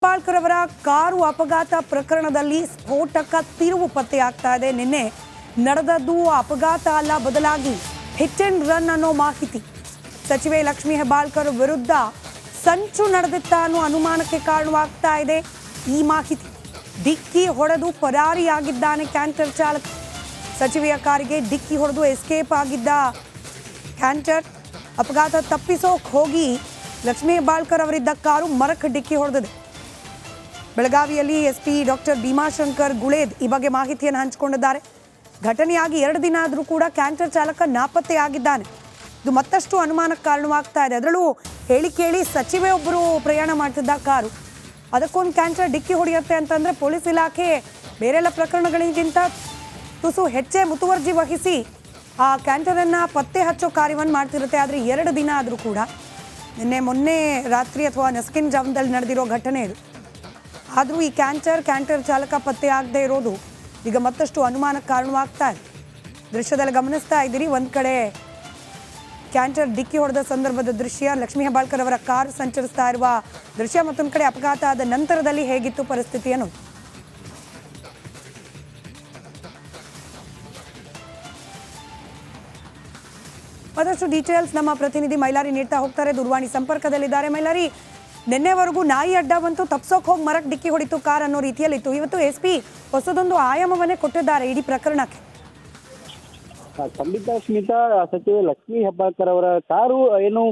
ಹೆಬ್ಬಾಳ್ಕರ್ ಅವರ ಕಾರು ಅಪಘಾತ ಪ್ರಕರಣದಲ್ಲಿ ಸ್ಫೋಟಕ ತಿರುವು ಪತ್ತೆಯಾಗ್ತಾ ಇದೆ. ನಿನ್ನೆ ನಡೆದದ್ದು ಅಪಘಾತ ಅಲ್ಲ, ಬದಲಾಗಿ ಹಿಟ್ ಅಂಡ್ ರನ್ ಅನ್ನೋ ಮಾಹಿತಿ. ಸಚಿವೆ ಲಕ್ಷ್ಮೀ ಹೆಬ್ಬಾಳ್ಕರ್ ವಿರುದ್ಧ ಸಂಚು ನಡೆದಿತ್ತ ಅನ್ನೋ ಅನುಮಾನಕ್ಕೆ ಕಾರಣವಾಗ್ತಾ ಇದೆ ಈ ಮಾಹಿತಿ. ಡಿಕ್ಕಿ ಹೊಡೆದು ಪರಾರಿಯಾಗಿದ್ದಾನೆ ಕ್ಯಾಂಟರ್ ಚಾಲಕ. ಸಚಿವೆಯ ಕಾರಿಗೆ ಡಿಕ್ಕಿ ಹೊಡೆದು ಎಸ್ಕೇಪ್ ಆಗಿದ್ದ ಕ್ಯಾಂಟರ್ ಅಪಘಾತ ತಪ್ಪಿಸೋಕೆ ಹೋಗಿ ಲಕ್ಷ್ಮೀ ಹೆಬ್ಬಾಳ್ಕರ್ ಅವರಿದ್ದ ಕಾರು ಮರಕ್ಕೆ ಡಿಕ್ಕಿ ಹೊಡೆದಿದೆ. ಬೆಳಗಾವಿಯಲ್ಲಿ ಎಸ್ಪಿ ಡಾಕ್ಟರ್ ಭೀಮಾಶಂಕರ್ ಗುಳೇದ್ ಈ ಬಗ್ಗೆ ಮಾಹಿತಿಯನ್ನು ಹಂಚಿಕೊಂಡಿದ್ದಾರೆ. ಘಟನೆಯಾಗಿ 2 ದಿನ ಆದರೂ ಕೂಡ ಕ್ಯಾಂಟರ್ ಚಾಲಕ ನಾಪತ್ತೆಯಾಗಿದ್ದಾನೆ. ಇದು ಮತ್ತಷ್ಟು ಅನುಮಾನಕ್ಕೆ ಕಾರಣವಾಗ್ತಾ ಇದೆ. ಅದರಲ್ಲೂ ಹೇಳಿ ಸಚಿವೆ ಒಬ್ಬರು ಪ್ರಯಾಣ ಮಾಡ್ತಿದ್ದ ಕಾರು, ಅದಕ್ಕೊಂದು ಕ್ಯಾಂಟರ್ ಡಿಕ್ಕಿ ಹೊಡೆಯುತ್ತೆ ಅಂತಂದರೆ ಪೊಲೀಸ್ ಇಲಾಖೆ ಬೇರೆಲ್ಲ ಪ್ರಕರಣಗಳಿಗಿಂತ ತುಸು ಹೆಚ್ಚೇ ಮುತುವರ್ಜಿ ವಹಿಸಿ ಆ ಕ್ಯಾಂಟರನ್ನು ಪತ್ತೆ ಹಚ್ಚೋ ಕಾರ್ಯವನ್ನು ಮಾಡ್ತಿರುತ್ತೆ. ಆದರೆ 2 ದಿನ ಆದರೂ ಕೂಡ, ಮೊನ್ನೆ ರಾತ್ರಿ ಅಥವಾ ನಸ್ಕಿನ್ ಜಾವದಲ್ಲಿ ನಡೆದಿರೋ ಘಟನೆ ಇದು. ಆದರೂ ಈ ಕ್ಯಾಂಟರ್ ಚಾಲಕ ಪತ್ತೆ ಆಗದೆ ಇರೋದು ಈಗ ಮತ್ತಷ್ಟು ಅನುಮಾನಕ್ಕೆ ಕಾರಣವಾಗ್ತಾ ಇದೆ. ದೃಶ್ಯದಲ್ಲಿ ಗಮನಿಸ್ತಾ ಇದ್ದೀರಿ, ಒಂದು ಕಡೆ ಕ್ಯಾಂಟರ್ ಡಿಕ್ಕಿ ಹೊಡೆದ ಸಂದರ್ಭದ ದೃಶ್ಯ, ಲಕ್ಷ್ಮೀ ಹೆಬ್ಬಾಳ್ಕರ್ ಅವರ ಕಾರ್ ಸಂಚರಿಸ್ತಾ ಇರುವ ದೃಶ್ಯ, ಮತ್ತೊಂದು ಕಡೆ ಅಪಘಾತ ಆದ ನಂತರದಲ್ಲಿ ಹೇಗಿತ್ತು ಪರಿಸ್ಥಿತಿ ಅನ್ನೋದು. ಮತ್ತಷ್ಟು ಡೀಟೇಲ್ಸ್ ನಮ್ಮ ಪ್ರತಿನಿಧಿ ಮೈಲಾರಿ ನೀಡ್ತಾ ಹೋಗ್ತಾರೆ, ದೂರವಾಣಿ ಸಂಪರ್ಕದಲ್ಲಿದ್ದಾರೆ. ಮೈಲಾರಿ, ನಿನ್ನೆವರೆಗೂ ನಾಯಿ ಅಡ್ಡ ಬಂತು, ತಪ್ಸೋಕೆ ಹೋಗಿ ಮರಕ್ಕೆ ಡಿಕ್ಕಿ ಹೊಡಿತು ಕಾರ್ ಅನ್ನೋ ರೀತಿಯಲ್ಲಿತ್ತು. ಇವತ್ತು ಎಸ್ಪಿ ಹೊಸದೊಂದು ಆಯಾಮವನ್ನೇ ಕೊಟ್ಟಿದ್ದಾರೆ ಇಡೀ ಪ್ರಕರಣಕ್ಕೆ. ಖಂಡಿತ ಸ್ಮಿತಾ, ಸಚಿವೆ ಲಕ್ಷ್ಮೀ ಹೆಬ್ಬಾಳ್ಕರ್ ಅವರ ಕಾರು ಏನು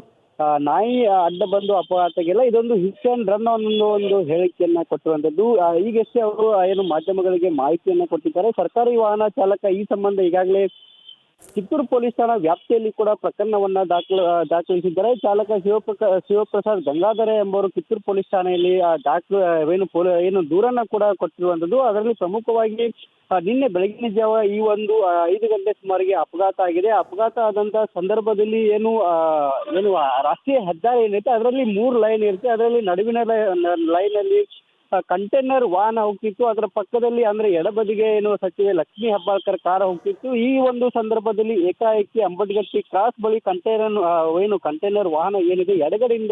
ನಾಯಿ ಅಡ್ಡ ಬಂದು ಅಪಘಾತಕ್ಕೆಲ್ಲ ಇದೊಂದು ಹಿಟ್ ಅಂಡ್ ರನ್ ಒಂದು ಹೇಳಿಕೆಯನ್ನ ಕೊಟ್ಟಿರುವಂತದ್ದು. ಈಗಷ್ಟೇ ಅವರು ಏನು ಮಾಧ್ಯಮಗಳಿಗೆ ಮಾಹಿತಿಯನ್ನ ಕೊಟ್ಟಿದ್ದಾರೆ. ಸರ್ಕಾರಿ ವಾಹನ ಚಾಲಕ ಈ ಸಂಬಂಧ ಈಗಾಗಲೇ ಕಿತ್ತೂರು ಪೊಲೀಸ್ ಠಾಣಾ ವ್ಯಾಪ್ತಿಯಲ್ಲಿ ಕೂಡ ಪ್ರಕರಣವನ್ನ ದಾಖಲಿಸಿದ್ದಾರೆ. ಚಾಲಕ ಶಿವಪ್ರಸಾದ್ ಗಂಗಾಧರ ಎಂಬುವರು ಕಿತ್ತೂರು ಪೊಲೀಸ್ ಠಾಣೆಯಲ್ಲಿ ಏನು ದೂರನ್ನ ಕೂಡ ಕೊಟ್ಟಿರುವಂತದ್ದು. ಅದರಲ್ಲಿ ಪ್ರಮುಖವಾಗಿ ನಿನ್ನೆ ಬೆಳಗಿನ ಜಾವ ಈ ಒಂದು 5 ಗಂಟೆ ಸುಮಾರಿಗೆ ಅಪಘಾತ ಆಗಿದೆ. ಅಪಘಾತ ಆದಂತ ಸಂದರ್ಭದಲ್ಲಿ ಏನು ರಾಷ್ಟ್ರೀಯ ಹೆದ್ದಾರಿ ಏನೈತೆ ಅದರಲ್ಲಿ 3 ಲೈನ್ ಇರುತ್ತೆ. ಅದರಲ್ಲಿ ನಡುವಿನ ಲೈನ್ ಅಲ್ಲಿ ಕಂಟೈನರ್ ವಾಹನ ಹೋಗ್ತಿತ್ತು. ಅದರ ಪಕ್ಕದಲ್ಲಿ ಅಂದ್ರೆ ಎಡಬದಿಗೆ ಏನು ಸಚಿವೆ ಲಕ್ಷ್ಮೀ ಹೆಬ್ಬಾಳ್ಕರ್ ಕಾರ ಹೋಗ್ತಿತ್ತು. ಈ ಒಂದು ಸಂದರ್ಭದಲ್ಲಿ ಏಕಾಏಕಿ ಅಂಬಡ್ಗಟ್ಟಿ ಕ್ರಾಸ್ ಬಳಿ ಕಂಟೈನರ್ ವಾಹನ ಏನಿದೆ ಎಡಗಡೆಯಿಂದ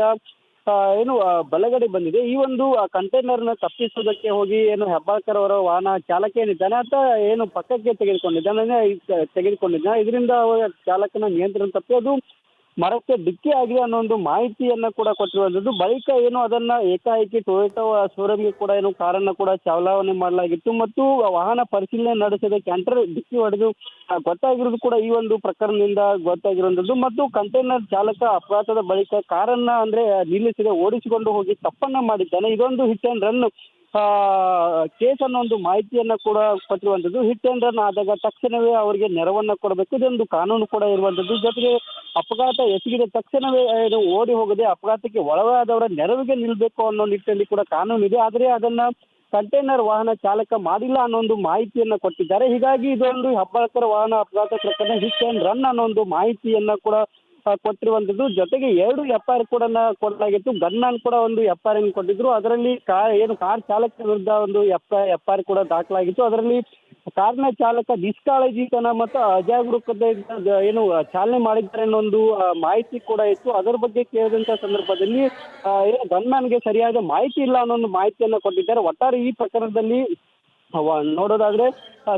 ಬಲಗಡೆ ಬಂದಿದೆ. ಈ ಒಂದು ಕಂಟೈನರ್ನ ತಪ್ಪಿಸುವುದಕ್ಕೆ ಹೋಗಿ ಹೆಬ್ಬಾಳ್ಕರ್ ಅವರ ವಾಹನ ಚಾಲಕ ಏನಿದ್ದಾನೆ ಅಂತ ಪಕ್ಕಕ್ಕೆ ತೆಗೆದುಕೊಂಡಿದ್ದಾನೆ. ಇದರಿಂದ ಚಾಲಕನ ನಿಯಂತ್ರಣ ತಪ್ಪಿ ಅದು ಮರಕ್ಕೆ ಡಿಕ್ಕಿ ಆಗಿದೆ ಅನ್ನೋ ಒಂದು ಮಾಹಿತಿಯನ್ನ ಕೂಡ ಕೊಟ್ಟಿರುವಂತದ್ದು. ಬಳಿಕ ಅದನ್ನ ಏಕಾಏಕಿ ಟೊಯೋಟಾ ಶೋರೂಮ್ಗೆ ಕೂಡ ಕಾರನ್ನ ಕೂಡ ಚಾಲನೆ ಮಾಡಲಾಗಿತ್ತು ಮತ್ತು ವಾಹನ ಪರಿಶೀಲನೆ ನಡೆಸಿದ ಕ್ಯಾಂಟರ್ ಡಿಕ್ಕಿ ಹೊಡೆದು ಗೊತ್ತಾಗಿರೋದು ಕೂಡ ಈ ಒಂದು ಪ್ರಕರಣದಿಂದ ಗೊತ್ತಾಗಿರುವಂತದ್ದು. ಮತ್ತು ಕಂಟೈನರ್ ಚಾಲಕ ಅಪಘಾತದ ಬಳಿಕ ಕಾರನ್ನ ನಿಲ್ಲಿಸದೆ ಓಡಿಸಿಕೊಂಡು ಹೋಗಿ ತಪ್ಪನ್ನ ಮಾಡಿದ್ದಾನೆ. ಇದೊಂದು ಹಿಟ್ ಅಂಡ್ ರನ್ ಕೇಸ್ ಅನ್ನೋ ಒಂದು ಮಾಹಿತಿಯನ್ನ ಕೂಡ ಕೊಟ್ಟಿರುವಂತದ್ದು. ಹಿಟ್ ಅಂಡ್ ರನ್ ಆದಾಗ ತಕ್ಷಣವೇ ಅವರಿಗೆ ನೆರವನ್ನ ಕೊಡಬೇಕು, ಇದೊಂದು ಕಾನೂನು ಕೂಡ ಇರುವಂತದ್ದು. ಜೊತೆಗೆ ಅಪಘಾತ ಎಸಗಿದ ತಕ್ಷಣವೇ ಓಡಿ ಹೋಗದೆ ಅಪಘಾತಕ್ಕೆ ಒಳಗಾದವರ ನೆರವಿಗೆ ನಿಲ್ಬೇಕು ಅನ್ನೋ ನಿಟ್ಟಿನಲ್ಲಿ ಕೂಡ ಕಾನೂನು ಇದೆ. ಆದರೆ ಅದನ್ನ ಕಂಟೈನರ್ ವಾಹನ ಚಾಲಕ ಮಾಡಿಲ್ಲ ಅನ್ನೋ ಒಂದು ಮಾಹಿತಿಯನ್ನ ಕೊಟ್ಟಿದ್ದಾರೆ. ಹೀಗಾಗಿ ಇದೊಂದು ಹೆಬ್ಬಾಳ್ಕರ್ ವಾಹನ ಅಪಘಾತ ಪ್ರಕರಣ ಹಿಟ್ ಅಂಡ್ ರನ್ ಅನ್ನೋ ಒಂದು ಮಾಹಿತಿಯನ್ನ ಕೂಡ ಕೊಟ್ಟಿರುವಂತದ್ದು. ಜೊತೆಗೆ 2 FIR ಕೂಡ ಕೊಡಲಾಗಿತ್ತು. ಗನ್ನಾನ್ ಕೂಡ ಒಂದು FIR ಕೊಟ್ಟಿದ್ರು. ಅದರಲ್ಲಿ ಕಾರ್ ಚಾಲಕ ವಿರುದ್ಧ ಒಂದು FIR ಕೂಡ ದಾಖಲಾಗಿತ್ತು. ಅದರಲ್ಲಿ ಕಾರ್ನ ಚಾಲಕ ನಿಷ್ಕಾಳಜಿತನ ಮತ್ತು ಅಜಾಗರೂಕತೆಯಿಂದ ಚಾಲನೆ ಮಾಡಿದ್ದಾರೆ ಅನ್ನೋ ಒಂದು ಮಾಹಿತಿ ಕೂಡ ಇತ್ತು. ಅದರ ಬಗ್ಗೆ ಕೇಳಿದಂತ ಸಂದರ್ಭದಲ್ಲಿ ಗನ್ಮ್ಯಾನ್ಗೆ ಸರಿಯಾದ ಮಾಹಿತಿ ಇಲ್ಲ ಅನ್ನೋ ಒಂದು ಮಾಹಿತಿಯನ್ನ ಕೊಟ್ಟಿದ್ದಾರೆ. ಒಟ್ಟಾರೆ ಈ ಪ್ರಕರಣದಲ್ಲಿ ನೋಡೋದಾದ್ರೆ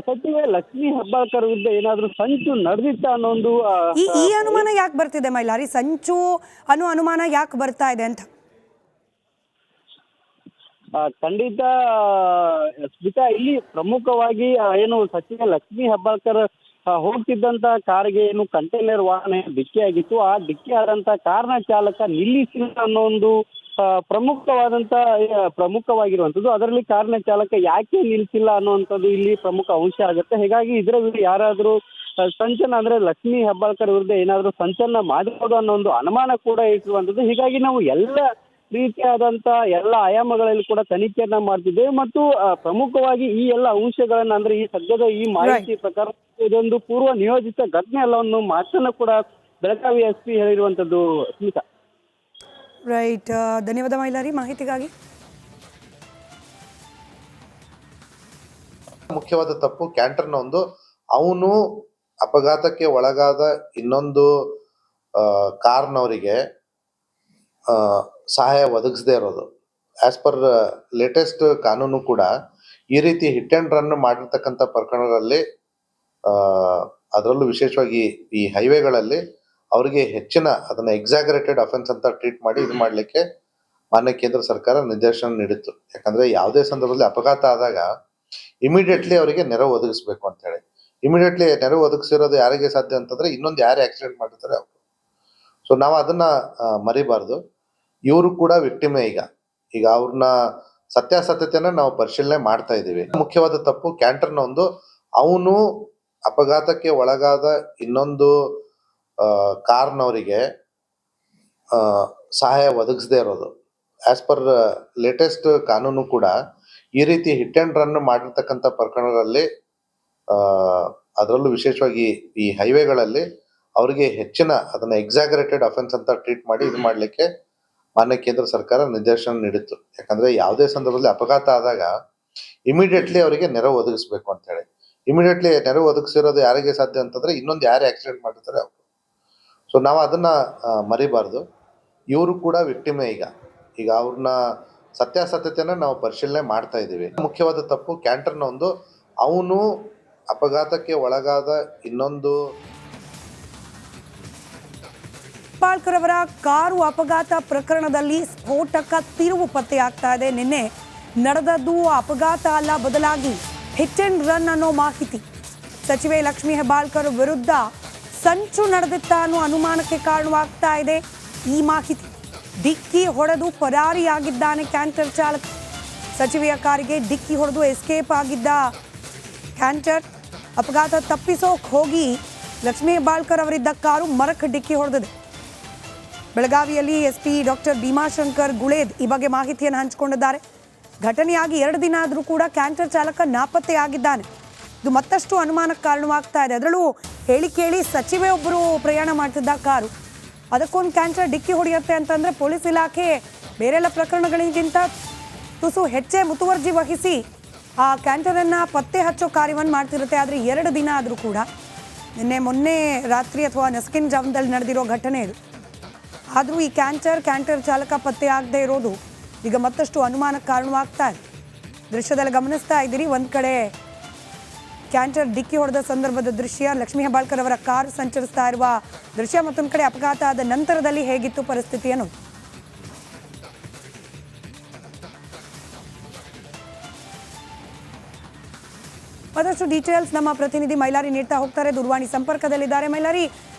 ಸಚಿವೆ ಲಕ್ಷ್ಮೀ ಹೆಬ್ಬಾಳ್ಕರ್ ವಿರುದ್ಧ ಏನಾದ್ರೂ ಸಂಚು ನಡೆದಿತ್ತ ಅನ್ನೋ ಒಂದು ಈ ಅನುಮಾನ ಯಾಕೆ ಬರ್ತಿದೆ ಮೈಲಾರಿ? ಸಂಚು ಅನ್ನೋ ಅನುಮಾನ ಯಾಕೆ ಬರ್ತಾ ಇದೆ ಅಂತ? ಖಂಡಿತ ಸ್ಮಿತಾ, ಇಲ್ಲಿ ಪ್ರಮುಖವಾಗಿ ಸಚಿವೆ ಲಕ್ಷ್ಮೀ ಹೆಬ್ಬಾಳ್ಕರ್ ಹೋಗ್ತಿದ್ದಂತ ಕಾರಿಗೆ ಕಂಟೈನರ್ ವಾಹನ ಡಿಕ್ಕಿ ಆಗಿತ್ತು. ಆ ಡಿಕ್ಕಿ ಆದಂತ ಕಾರ್ನ ಚಾಲಕ ನಿಲ್ಲಿಸಿಲ್ಲ ಅನ್ನೋ ಒಂದು ಪ್ರಮುಖವಾಗಿರುವಂತದ್ದು. ಅದರಲ್ಲಿ ಕಾರ್ನ ಚಾಲಕ ಯಾಕೆ ನಿಲ್ಲಿಸಿಲ್ಲ ಅನ್ನುವಂಥದ್ದು ಇಲ್ಲಿ ಪ್ರಮುಖ ಅಂಶ ಆಗುತ್ತೆ. ಹೀಗಾಗಿ ಇದರ ವಿರುದ್ಧ ಯಾರಾದ್ರೂ ಸಂಚನ್ನ ಲಕ್ಷ್ಮೀ ಹೆಬ್ಬಾಳ್ಕರ್ ವಿರುದ್ಧ ಏನಾದ್ರೂ ಸಂಚನ್ನ ಮಾಡಬಹುದು ಅನ್ನೋ ಒಂದು ಅನುಮಾನ ಕೂಡ ಇಟ್ಟಿರುವಂತದ್ದು. ಹೀಗಾಗಿ ನಾವು ಎಲ್ಲ ರೀತಿಯಾದಂತ ಎಲ್ಲ ಆಯಾಮಗಳಲ್ಲಿ ಕೂಡ ತನಿಖೆಯನ್ನ ಮಾಡ್ತಿದ್ದೇವೆ ಮತ್ತು ಪ್ರಮುಖವಾಗಿ ಈ ಎಲ್ಲ ಅಂಶಗಳನ್ನ ಈ ಸದ್ಯದ ಈ ಮಾಹಿತಿ ಪ್ರಕಾರ ಇದೊಂದು ಪೂರ್ವ ನಿಯೋಜಿತ ಘಟನೆ ಅಲ್ಲ ಅನ್ನೋ ಮಾತನ್ನ ಕೂಡ ಬೆಳಗಾವಿ ಎಸ್ಪಿ ಹೇಳಿರುವಂತದ್ದು. ಸ್ಮಿತಾ, ರೈಟ್, ಧನ್ಯವಾದ ಮೈಲಾರಿ ಮಾಹಿತಿಗಾಗಿ. ಮುಖ್ಯವಾದ ತಪ್ಪು ಕ್ಯಾಂಟರ್ನ ಅವನು ಅಪಘಾತಕ್ಕೆ ಒಳಗಾದ ಇನ್ನೊಂದು ಕಾರ್ನವರಿಗೆ ಸಹಾಯ ಒದಗಿಸದೇ ಇರೋದು. ಆಸ್ ಪರ್ ಲೇಟೆಸ್ಟ್ ಕಾನೂನು ಕೂಡ ಈ ರೀತಿ ಹಿಟ್ ಅಂಡ್ ರನ್ ಮಾಡಿರ್ತಕ್ಕಂಥ ಪ್ರಕರಣಗಳಲ್ಲಿ ಅದರಲ್ಲೂ ವಿಶೇಷವಾಗಿ ಈ ಹೈವೇಗಳಲ್ಲಿ ಅವರಿಗೆ ಹೆಚ್ಚಿನ ಅದನ್ನ ಎಕ್ಸಾಗರೇಟೆಡ್ ಅಫೆನ್ಸ್ ಅಂತ ಟ್ರೀಟ್ ಮಾಡಿ ಇದು ಮಾಡಲಿಕ್ಕೆ ಮಾನ್ಯ ಕೇಂದ್ರ ಸರ್ಕಾರ ನಿರ್ದೇಶನ ನೀಡಿತ್ತು. ಯಾಕಂದ್ರೆ ಯಾವುದೇ ಸಂದರ್ಭದಲ್ಲಿ ಅಪಘಾತ ಆದಾಗ ಇಮಿಡಿಯೇಟ್ಲಿ ಅವರಿಗೆ ನೆರವು ಒದಗಿಸಬೇಕು ಅಂತ ಹೇಳಿ. ಇಮಿಡಿಯೇಟ್ಲಿ ನೆರವು ಒದಗಿಸಿರೋದು ಯಾರಿಗೆ ಸಾಧ್ಯ ಅಂತಂದ್ರೆ ಇನ್ನೊಂದು ಯಾರು ಆಕ್ಸಿಡೆಂಟ್ ಮಾಡಿರ್ತಾರೆ ಅವರು. ಸೊ ನಾವು ಅದನ್ನ ಮರಿಬಾರ್ದು. ಇವರು ಕೂಡ ವಿಕ್ಟಿಮೇ. ಈಗ ಅವ್ರನ್ನ ಸತ್ಯಾಸತ್ಯತೆನ ನಾವು ಪರಿಶೀಲನೆ ಮಾಡ್ತಾ ಇದ್ದೀವಿ. ಮುಖ್ಯವಾದ ತಪ್ಪು ಕ್ಯಾಂಟರ್ನ ಒಂದು ಅವನು ಅಪಘಾತಕ್ಕೆ ಒಳಗಾದ ಇನ್ನೊಂದು ಕಾರ್ನವರಿಗೆ ಸಹಾಯ ಒದಗಿಸದೇ ಇರೋದು. ಆಸ್ ಪರ್ ಲೇಟೆಸ್ಟ್ ಕಾನೂನು ಕೂಡ ಈ ರೀತಿ ಹಿಟ್ ಅಂಡ್ ರನ್ ಮಾಡಿರ್ತಕ್ಕಂಥ ಪ್ರಕರಣಗಳಲ್ಲಿ ಅದರಲ್ಲೂ ವಿಶೇಷವಾಗಿ ಈ ಹೈವೇಗಳಲ್ಲಿ ಅವರಿಗೆ ಹೆಚ್ಚಿನ ಅದನ್ನ ಎಕ್ಸಾಗರೇಟೆಡ್ ಅಫೆನ್ಸ್ ಅಂತ ಟ್ರೀಟ್ ಮಾಡಿ ಇದು ಮಾಡಲಿಕ್ಕೆ ಮಾನ್ಯ ಕೇಂದ್ರ ಸರ್ಕಾರ ನಿರ್ದೇಶನ ನೀಡಿತ್ತು. ಯಾಕಂದ್ರೆ ಯಾವುದೇ ಸಂದರ್ಭದಲ್ಲಿ ಅಪಘಾತ ಆದಾಗ ಇಮಿಡಿಯೇಟ್ಲಿ ಅವರಿಗೆ ನೆರವು ಒದಗಿಸಬೇಕು ಅಂತ ಹೇಳಿ. ಇಮಿಡಿಯೇಟ್ಲಿ ನೆರವು ಒದಗಿಸಿರೋದು ಯಾರಿಗೆ ಸಾಧ್ಯ ಅಂತಂದ್ರೆ ಇನ್ನೊಂದು ಯಾರು ಆಕ್ಸಿಡೆಂಟ್ ಮಾಡಿರ್ತಾರೆ ಅವರು. ಸೊ ನಾವು ಅದನ್ನ ಮರಿಬಾರ್ದು. ಇವರು ಕೂಡ ವಿಕ್ಟಿಮೇ. ಈಗ ಅವ್ರನ್ನ ಸತ್ಯಾಸತ್ಯತೆನ ನಾವು ಪರಿಶೀಲನೆ ಮಾಡ್ತಾ ಇದ್ದೀವಿ. ಮುಖ್ಯವಾದ ತಪ್ಪು ಕ್ಯಾಂಟರ್ನ ಒಂದು ಅವನು ಅಪಘಾತಕ್ಕೆ ಒಳಗಾದ ಇನ್ನೊಂದು ಹೆಬ್ಬಾಳ್ಕರ್ ಅವರ ಕಾರು ಅಪಘಾತ ಪ್ರಕರಣದಲ್ಲಿ ಸ್ಫೋಟಕ ತಿರುವು ಪತ್ತೆಯಾಗ್ತಾ ಇದೆ. ನಿನ್ನೆ ನಡೆದದ್ದು ಅಪಘಾತ ಅಲ್ಲ, ಬದಲಾಗಿ ಹಿಟ್ ಅಂಡ್ ರನ್ ಅನ್ನೋ ಮಾಹಿತಿ. ಸಚಿವೆ ಲಕ್ಷ್ಮೀ ಹೆಬ್ಬಾಳ್ಕರ್ ವಿರುದ್ಧ ಸಂಚು ನಡೆದಿತ್ತ ಅನ್ನೋ ಅನುಮಾನಕ್ಕೆ ಕಾರಣವಾಗ್ತಾ ಇದೆ ಈ ಮಾಹಿತಿ. ಡಿಕ್ಕಿ ಹೊಡೆದು ಪರಾರಿಯಾಗಿದ್ದಾನೆ ಕ್ಯಾಂಟರ್ ಚಾಲಕ. ಸಚಿವೆಯ ಕಾರಿಗೆ ಡಿಕ್ಕಿ ಹೊಡೆದು ಎಸ್ಕೇಪ್ ಆಗಿದ್ದ ಕ್ಯಾಂಟರ್ ಅಪಘಾತ ತಪ್ಪಿಸೋಕೆ ಹೋಗಿ ಲಕ್ಷ್ಮೀ ಹೆಬ್ಬಾಳ್ಕರ್ ಅವರಿದ್ದ ಕಾರು ಮರಕ್ಕೆ ಡಿಕ್ಕಿ ಹೊಡೆದಿದೆ. ಬೆಳಗಾವಿಯಲ್ಲಿ ಎಸ್ಪಿ ಡಾಕ್ಟರ್ ಭೀಮಾಶಂಕರ್ ಗುಳೇದ್ ಈ ಬಗ್ಗೆ ಮಾಹಿತಿಯನ್ನು ಹಂಚಿಕೊಂಡಿದ್ದಾರೆ. ಘಟನೆಯಾಗಿ 2 ದಿನ ಆದರೂ ಕೂಡ ಕ್ಯಾಂಟರ್ ಚಾಲಕ ನಾಪತ್ತೆಯಾಗಿದ್ದಾನೆ. ಇದು ಮತ್ತಷ್ಟು ಅನುಮಾನಕ್ಕೆ ಕಾರಣವಾಗ್ತಾ ಇದೆ. ಅದರಲ್ಲೂ ಹೇಳಿ ಕೇಳಿ ಸಚಿವೆ ಒಬ್ಬರು ಪ್ರಯಾಣ ಮಾಡ್ತಿದ್ದ ಕಾರು, ಅದಕ್ಕೊಂದು ಕ್ಯಾಂಟರ್ ಡಿಕ್ಕಿ ಹೊಡೆಯುತ್ತೆ ಅಂತಂದರೆ ಪೊಲೀಸ್ ಇಲಾಖೆ ಬೇರೆಲ್ಲ ಪ್ರಕರಣಗಳಿಗಿಂತ ತುಸು ಹೆಚ್ಚೇ ಮುತುವರ್ಜಿ ವಹಿಸಿ ಆ ಕ್ಯಾಂಟರನ್ನು ಪತ್ತೆ ಹಚ್ಚೋ ಕಾರ್ಯವನ್ನು ಮಾಡ್ತಿರುತ್ತೆ. ಆದರೆ 2 ದಿನ ಆದರೂ ಕೂಡ, ಮೊನ್ನೆ ರಾತ್ರಿ ಅಥವಾ ನಸ್ಕಿನ್ ಜಾವದಲ್ಲಿ ನಡೆದಿರೋ ಘಟನೆ ಇದು. ಆದರೂ ಈ ಕ್ಯಾಂಟರ್ ಚಾಲಕ ಪತ್ತೆ ಆಗದೆ ಇರೋದು ಈಗ ಮತ್ತಷ್ಟು ಅನುಮಾನಕ್ಕೆ ಕಾರಣವಾಗ್ತಾ ಇದೆ. ದೃಶ್ಯದಲ್ಲಿ ಗಮನಿಸ್ತಾ ಇದ್ದೀರಿ, ಒಂದು ಕಡೆ ಕ್ಯಾಂಟರ್ ಡಿಕ್ಕಿ ಹೊಡೆದ ಸಂದರ್ಭದ ದೃಶ್ಯ, ಲಕ್ಷ್ಮೀ ಹೆಬ್ಬಾಳ್ಕರ್ ಅವರ ಕಾರು ಸಂಚರಿಸ್ತಾ ಇರುವ ದೃಶ್ಯ, ಮತ್ತೊಂದು ಕಡೆ ಅಪಘಾತ ಆದ ನಂತರದಲ್ಲಿ ಹೇಗಿತ್ತು ಪರಿಸ್ಥಿತಿ ಅನ್ನೋದು. ಮತ್ತಷ್ಟು ಡೀಟೇಲ್ಸ್ ನಮ್ಮ ಪ್ರತಿನಿಧಿ ಮೈಲಾರಿ ನೀಡ್ತಾ ಹೋಗ್ತಾರೆ, ದೂರವಾಣಿ ಸಂಪರ್ಕದಲ್ಲಿದ್ದಾರೆ. ಮೈಲಾರಿ,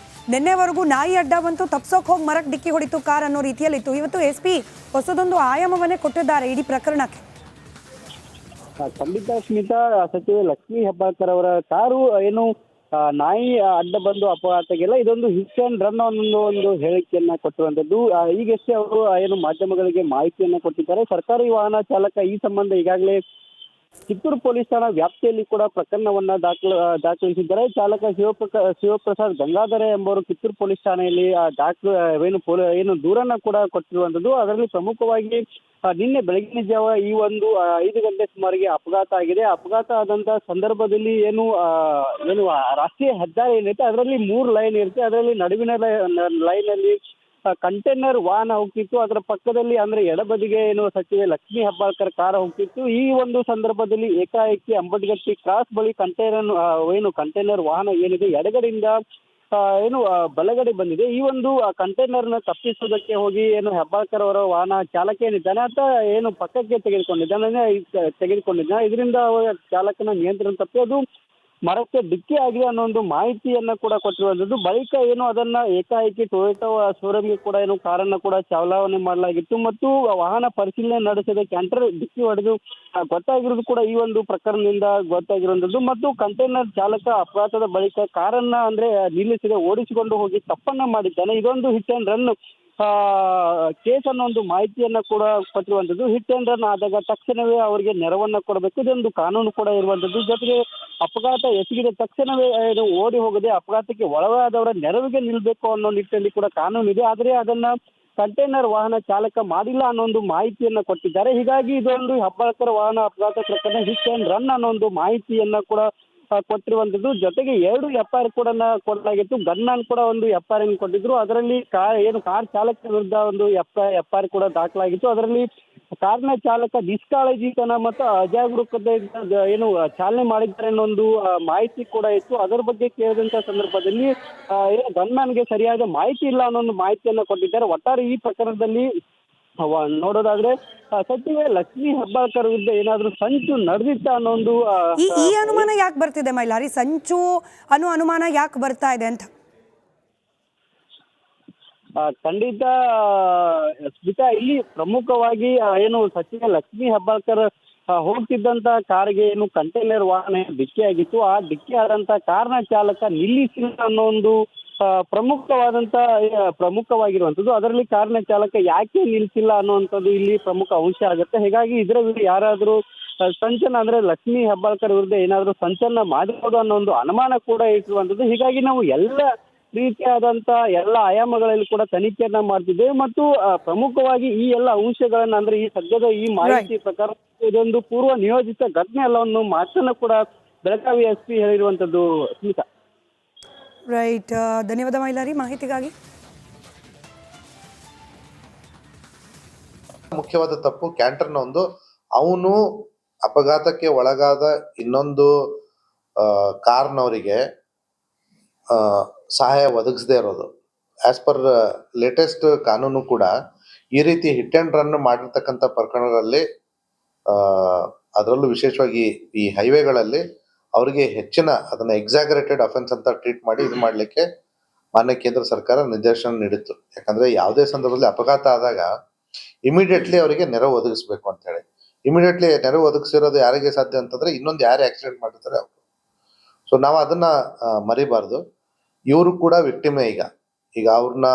ನಿನ್ನೆವರೆಗೂ ನಾಯಿ ಅಡ್ಡ ಬಂತು, ತಪ್ಸೋಕೆ ಹೋಗಿ ಮರಕ್ಕೆ ಡಿಕ್ಕಿ ಹೊಡಿತು ಕಾರ್ ಅನ್ನೋ ರೀತಿಯಲ್ಲಿತ್ತು. ಇವತ್ತು SP ಹೊಸದೊಂದು ಆಯಾಮವನ್ನೇ ಕೊಟ್ಟಿದ್ದಾರೆ ಇಡೀ ಪ್ರಕರಣಕ್ಕೆ. ಖಂಡಿತ ಸ್ಮಿತಾ, ಸಚಿವೆ ಲಕ್ಷ್ಮೀ ಹೆಬ್ಬಾಳ್ಕರ್ ಅವರ ಕಾರು ಏನು ನಾಯಿ ಅಡ್ಡ ಬಂದು ಅಪಘಾತಕ್ಕೆಲ್ಲ ಇದೊಂದು ಹಿಟ್ ಅಂಡ್ ರನ್ ಒಂದು ಹೇಳಿಕೆಯನ್ನ ಕೊಟ್ಟಿರುವಂತದ್ದು. ಈಗಷ್ಟೇ ಅವರು ಏನು ಮಾಧ್ಯಮಗಳಿಗೆ ಮಾಹಿತಿಯನ್ನ ಕೊಟ್ಟಿದ್ದಾರೆ. ಸರ್ಕಾರಿ ವಾಹನ ಚಾಲಕ ಈ ಸಂಬಂಧ ಈಗಾಗಲೇ ಕಿತ್ತೂರು ಪೊಲೀಸ್ ಠಾಣಾ ವ್ಯಾಪ್ತಿಯಲ್ಲಿ ಕೂಡ ಪ್ರಕರಣವನ್ನ ದಾಖಲಿಸಿದ್ದಾರೆ. ಚಾಲಕ ಶಿವಪ್ರಸಾದ್ ಗಂಗಾಧರ ಎಂಬುವರು ಕಿತ್ತೂರು ಪೊಲೀಸ್ ಠಾಣೆಯಲ್ಲಿ ಏನು ದೂರನ್ನ ಕೂಡ ಕೊಟ್ಟಿರುವಂತದ್ದು. ಅದರಲ್ಲಿ ಪ್ರಮುಖವಾಗಿ ನಿನ್ನೆ ಬೆಳಗಿನ ಜಾವ ಈ ಒಂದು 5 ಗಂಟೆ ಸುಮಾರಿಗೆ ಅಪಘಾತ ಆಗಿದೆ. ಅಪಘಾತ ಆದಂತ ಸಂದರ್ಭದಲ್ಲಿ ಏನು ರಾಷ್ಟ್ರೀಯ ಹೆದ್ದಾರಿ ಏನೈತೆ ಅದರಲ್ಲಿ 3 ಲೈನ್ ಇರುತ್ತೆ. ಅದರಲ್ಲಿ ನಡುವಿನ ಲೈನ್ ಅಲ್ಲಿ ಕಂಟೈನರ್ ವಾಹನ ಹೋಗ್ತಿತ್ತು. ಅದರ ಪಕ್ಕದಲ್ಲಿ ಅಂದ್ರೆ ಎಡಬದಿಗೆ ಏನು ಸಚಿವೆ ಲಕ್ಷ್ಮೀ ಹೆಬ್ಬಾಳ್ಕರ್ ಕಾರ ಹೋಗ್ತಿತ್ತು. ಈ ಒಂದು ಸಂದರ್ಭದಲ್ಲಿ ಏಕಾಏಕಿ ಅಂಬಡ್ಗಟ್ಟಿ ಕ್ರಾಸ್ ಬಳಿ ಕಂಟೈನರ್ ವಾಹನ ಏನಿದೆ ಎಡಗಡೆಯಿಂದ ಬಲಗಡೆ ಬಂದಿದೆ. ಈ ಒಂದು ಕಂಟೈನರ್ನ ತಪ್ಪಿಸುವುದಕ್ಕೆ ಹೋಗಿ ಹೆಬ್ಬಾಳ್ಕರ್ ಅವರ ವಾಹನ ಚಾಲಕ ಏನಿದ್ದಾನೆ ಆತ ಪಕ್ಕಕ್ಕೆ ತೆಗೆದುಕೊಂಡಿದ್ದಾನೆ. ಇದರಿಂದ ಚಾಲಕನ ನಿಯಂತ್ರಣ ತಪ್ಪಿ ಅದು ಮರಕ್ಕೆ ಡಿಕ್ಕಿ ಆಗಿದೆ ಅನ್ನೋ ಒಂದು ಮಾಹಿತಿಯನ್ನ ಕೂಡ ಕೊಟ್ಟಿರುವಂತದ್ದು. ಬಳಿಕ ಅದನ್ನ ಏಕಾಏಕಿ ಟೊಯೋಟಾ ಶೋರೂಮ್ಗೆ ಕೂಡ ಕಾರನ್ನ ಕೂಡ ಚಾಲನೆ ಮಾಡಲಾಗಿತ್ತು ಮತ್ತು ವಾಹನ ಪರಿಶೀಲನೆ ನಡೆಸಿದ ಕ್ಯಾಂಟರ್ ಡಿಕ್ಕಿ ಹೊಡೆದು ಗೊತ್ತಾಗಿರೋದು ಕೂಡ ಈ ಒಂದು ಪ್ರಕರಣದಿಂದ ಗೊತ್ತಾಗಿರುವಂತದ್ದು. ಮತ್ತು ಕಂಟೈನರ್ ಚಾಲಕ ಅಪಘಾತದ ಬಳಿಕ ಕಾರನ್ನ ನಿಲ್ಲಿಸದೆ ಓಡಿಸಿಕೊಂಡು ಹೋಗಿ ತಪ್ಪನ್ನ ಮಾಡಿದ್ದಾನೆ. ಇದೊಂದು ಹಿಟ್ ಅಂಡ್ ರನ್ ಕೇಸ್ ಅನ್ನೋ ಒಂದು ಮಾಹಿತಿಯನ್ನ ಕೂಡ ಕೊಟ್ಟಿರುವಂತದ್ದು. ಹಿಟ್ ಅಂಡ್ ರನ್ ಆದಾಗ ತಕ್ಷಣವೇ ಅವರಿಗೆ ನೆರವನ್ನ ಕೊಡಬೇಕು, ಇದೊಂದು ಕಾನೂನು ಕೂಡ ಇರುವಂತದ್ದು. ಜೊತೆಗೆ ಅಪಘಾತ ಎಸಗಿದ ತಕ್ಷಣವೇ ಓಡಿ ಹೋಗದೆ ಅಪಘಾತಕ್ಕೆ ಒಳಗಾದವರ ನೆರವಿಗೆ ನಿಲ್ಬೇಕು ಅನ್ನೋ ನಿಟ್ಟಿನಲ್ಲಿ ಕೂಡ ಕಾನೂನು ಇದೆ. ಆದರೆ ಅದನ್ನ ಕಂಟೈನರ್ ವಾಹನ ಚಾಲಕ ಮಾಡಿಲ್ಲ ಅನ್ನೋ ಒಂದು ಮಾಹಿತಿಯನ್ನ ಕೊಟ್ಟಿದ್ದಾರೆ. ಹೀಗಾಗಿ ಇದೊಂದು ಹೆಬ್ಬಾಳ್ಕರ್ ವಾಹನ ಅಪಘಾತ ಪ್ರಕರಣ ಹಿಟ್ ಅಂಡ್ ರನ್ ಅನ್ನೋ ಒಂದು ಮಾಹಿತಿಯನ್ನ ಕೂಡ ಕೊಟ್ಟಿರುವಂತದ್ದು. ಜೊತೆಗೆ 2 FIR ಕೂಡ ಕೊಡಲಾಗಿತ್ತು. ಗನ್ನಾನ್ ಕೂಡ ಒಂದು FIR ಕೊಟ್ಟಿದ್ರು. ಅದರಲ್ಲಿ ಕಾರ್ ಚಾಲಕ ವಿರುದ್ಧ ಒಂದು FIR ಕೂಡ ದಾಖಲಾಗಿತ್ತು. ಅದರಲ್ಲಿ ಕಾರ್ನ ಚಾಲಕ ನಿಷ್ಕಾಳಜಿತನ ಮತ್ತು ಅಜಾಗರೂಕತೆಯಿಂದ ಏನು ಚಾಲನೆ ಮಾಡಿದ್ದಾರೆ ಅನ್ನೋ ಒಂದು ಮಾಹಿತಿ ಕೂಡ ಇತ್ತು. ಅದರ ಬಗ್ಗೆ ಕೇಳಿದಂತ ಸಂದರ್ಭದಲ್ಲಿ ಏನು ಗನ್ಮ್ಯಾನ್ಗೆ ಸರಿಯಾದ ಮಾಹಿತಿ ಇಲ್ಲ ಅನ್ನೋ ಒಂದು ಮಾಹಿತಿಯನ್ನ ಕೊಟ್ಟಿದ್ದಾರೆ. ಒಟ್ಟಾರೆ ಈ ಪ್ರಕರಣದಲ್ಲಿ ನೋಡೋದಾದ್ರೆ ಸಚಿವೆ ಲಕ್ಷ್ಮೀ ಹೆಬ್ಬಾಳ್ಕರ್ ವಿರುದ್ಧ ಏನಾದ್ರೂ ಸಂಚು ನಡೆದಿತ್ತ ಅನ್ನೋ ಒಂದು ಈ ಅನುಮಾನ ಯಾಕೆ ಬರ್ತಿದೆ ಮೈಲಾರಿ? ಸಂಚು ಅನ್ನೋ ಅನುಮಾನ ಯಾಕೆ ಬರ್ತಾ ಇದೆ ಅಂತ? ಖಂಡಿತ ಸ್ಮಿತಾ, ಇಲ್ಲಿ ಪ್ರಮುಖವಾಗಿ ಏನು ಸಚಿವೆ ಲಕ್ಷ್ಮೀ ಹೆಬ್ಬಾಳ್ಕರ್ ಹೋಗ್ತಿದ್ದಂತ ಕಾರ್ಗೆ ಏನು ಕಂಟೈನರ್ ವಾಹನ ಡಿಕ್ಕಿಯಾಗಿತ್ತು. ಆ ಡಿಕ್ಕಿ ಆದಂತ ಕಾರ್ನ ಚಾಲಕ ನಿಲ್ಲಿಸಿಲ್ಲ ಅನ್ನೋ ಒಂದು ಪ್ರಮುಖವಾಗಿರುವಂತದ್ದು. ಅದರಲ್ಲಿ ಕಾರ್ನ ಚಾಲಕ ಯಾಕೆ ನಿಲ್ಲಿಸಿಲ್ಲ ಅನ್ನುವಂಥದ್ದು ಇಲ್ಲಿ ಪ್ರಮುಖ ಅಂಶ ಆಗುತ್ತೆ. ಹೀಗಾಗಿ ಇದರ ವಿರುದ್ಧ ಯಾರಾದರೂ ಸಂಚನ ಅಂದ್ರೆ ಲಕ್ಷ್ಮೀ ಹೆಬ್ಬಾಳ್ಕರ್ ವಿರುದ್ಧ ಏನಾದರೂ ಸಂಚನ್ನ ಮಾಡಬಹುದು ಅನ್ನೋ ಒಂದು ಅನುಮಾನ ಕೂಡ ಇಟ್ಟಿರುವಂತದ್ದು. ಹೀಗಾಗಿ ನಾವು ಎಲ್ಲ ರೀತಿಯಾದಂತ ಎಲ್ಲ ಆಯಾಮಗಳಲ್ಲಿ ಕೂಡ ತನಿಖೆಯನ್ನ ಮಾಡ್ತಿದ್ದೇವೆ ಮತ್ತು ಪ್ರಮುಖವಾಗಿ ಈ ಎಲ್ಲ ಅಂಶಗಳನ್ನ ಅಂದ್ರೆ ಈ ಸದ್ಯದ ಈ ಮಾಹಿತಿ ಪ್ರಕಾರ ಇದೊಂದು ಪೂರ್ವ ನಿಯೋಜಿತ ಘಟನೆ ಅಲ್ಲ ಅನ್ನೋ ಮಾತನ್ನು ಕೂಡ ಬೆಳಗಾವಿ SP ಹೇಳಿರುವಂತದ್ದು. ಸ್ಮಿತಾ, ರೈಟ್, ಧನ್ಯವಾದ ಮೈಲಾರಿ ಮಾಹಿತಿಗಾಗಿ. ಮುಖ್ಯವಾದ ತಪ್ಪು ಕ್ಯಾಂಟರ್ನ ಒಂದು ಅವನು ಅಪಘಾತಕ್ಕೆ ಒಳಗಾದ ಇನ್ನೊಂದು ಕಾರ್ನವರಿಗೆ ಸಹಾಯ ಒದಗಿಸದೇ ಇರೋದು. ಆಸ್ ಪರ್ ಲೇಟೆಸ್ಟ್ ಕಾನೂನು ಕೂಡ ಈ ರೀತಿ ಹಿಟ್ ಆ್ಯಂಡ್ ರನ್ ಮಾಡಿರ್ತಕ್ಕಂಥ ಪ್ರಕರಣಗಳಲ್ಲಿ ಅದರಲ್ಲೂ ವಿಶೇಷವಾಗಿ ಈ ಹೈವೇಗಳಲ್ಲಿ ಅವರಿಗೆ ಹೆಚ್ಚಿನ ಅದನ್ನ ಎಕ್ಸಾಗರೇಟೆಡ್ ಅಫೆನ್ಸ್ ಅಂತ ಟ್ರೀಟ್ ಮಾಡಿ ಇದು ಮಾಡಲಿಕ್ಕೆ ಮಾನ್ಯ ಕೇಂದ್ರ ಸರ್ಕಾರ ನಿರ್ದೇಶನ ನೀಡಿತ್ತು. ಯಾಕಂದ್ರೆ ಯಾವುದೇ ಸಂದರ್ಭದಲ್ಲಿ ಅಪಘಾತ ಆದಾಗ ಇಮಿಡಿಯೇಟ್ಲಿ ಅವರಿಗೆ ನೆರವು ಒದಗಿಸ್ಬೇಕು ಅಂತ ಹೇಳಿ. ಇಮಿಡಿಯೇಟ್ಲಿ ನೆರವು ಒದಗಿಸಿರೋದು ಯಾರಿಗೆ ಸಾಧ್ಯ ಅಂತಂದ್ರೆ ಇನ್ನೊಂದು ಯಾರು ಆಕ್ಸಿಡೆಂಟ್ ಮಾಡಿರ್ತಾರೆ ಅವರು. ಸೊ ನಾವು ಅದನ್ನ ಮರಿಬಾರ್ದು. ಇವರು ಕೂಡ ವಿಕ್ಟಿಮೇ. ಈಗ ಅವ್ರನ್ನ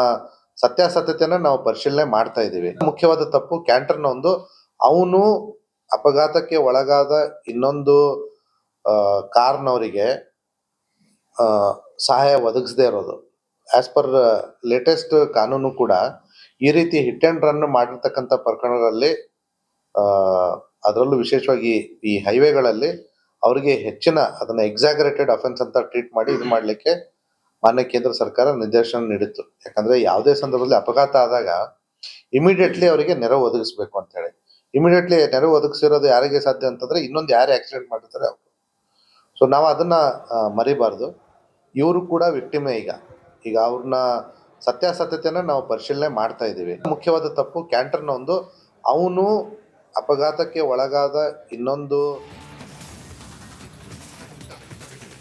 ಸತ್ಯಾಸತ್ಯತೆನ ನಾವು ಪರಿಶೀಲನೆ ಮಾಡ್ತಾ ಇದ್ದೀವಿ. ಮುಖ್ಯವಾದ ತಪ್ಪು ಕ್ಯಾಂಟರ್ನ ಒಂದು ಅವನು ಅಪಘಾತಕ್ಕೆ ಒಳಗಾದ ಇನ್ನೊಂದು ಕಾರ್ನವರಿಗೆ ಸಹಾಯ ಒದಗಿಸದೇ ಇರೋದು. ಆಸ್ ಪರ್ ಲೇಟೆಸ್ಟ್ ಕಾನೂನು ಕೂಡ ಈ ರೀತಿ ಹಿಟ್ ಆ್ಯಂಡ್ ರನ್ ಮಾಡಿರ್ತಕ್ಕಂಥ ಪ್ರಕರಣಗಳಲ್ಲಿ ಅದರಲ್ಲೂ ವಿಶೇಷವಾಗಿ ಈ ಹೈವೇಗಳಲ್ಲಿ ಅವರಿಗೆ ಹೆಚ್ಚಿನ ಅದನ್ನ ಎಕ್ಸಾಗರೇಟೆಡ್ ಅಫೆನ್ಸ್ ಅಂತ ಟ್ರೀಟ್ ಮಾಡಿ ಇದು ಮಾಡಲಿಕ್ಕೆ ಮಾನ್ಯ ಕೇಂದ್ರ ಸರ್ಕಾರ ನಿರ್ದೇಶನ ನೀಡಿತ್ತು. ಯಾಕಂದ್ರೆ ಯಾವುದೇ ಸಂದರ್ಭದಲ್ಲಿ ಅಪಘಾತ ಆದಾಗ ಇಮಿಡಿಯೇಟ್ಲಿ ಅವರಿಗೆ ನೆರವು ಒದಗಿಸ್ಬೇಕು ಅಂತ ಹೇಳಿ. ಇಮಿಡಿಯೇಟ್ಲಿ ನೆರವು ಒದಗಿಸಿರೋದು ಯಾರಿಗೆ ಸಾಧ್ಯ ಅಂತಂದ್ರೆ ಇನ್ನೊಂದು ಯಾರು ಆಕ್ಸಿಡೆಂಟ್ ಮಾಡಿರ್ತಾರೆ ಅವರು. ಸೊ ನಾವು ಅದನ್ನ ಮರಿಬಾರ್ದು. ಇವರು ಕೂಡ ವಿಕ್ಟಿಮೇ. ಈಗ ಅವ್ರನ್ನ ಸತ್ಯಾಸತ್ಯತೆನ ನಾವು ಪರಿಶೀಲನೆ ಮಾಡ್ತಾ ಇದ್ದೀವಿ. ಮುಖ್ಯವಾದ ತಪ್ಪು ಕ್ಯಾಂಟರ್ನ ಒಂದು ಅವನು ಅಪಘಾತಕ್ಕೆ ಒಳಗಾದ ಇನ್ನೊಂದು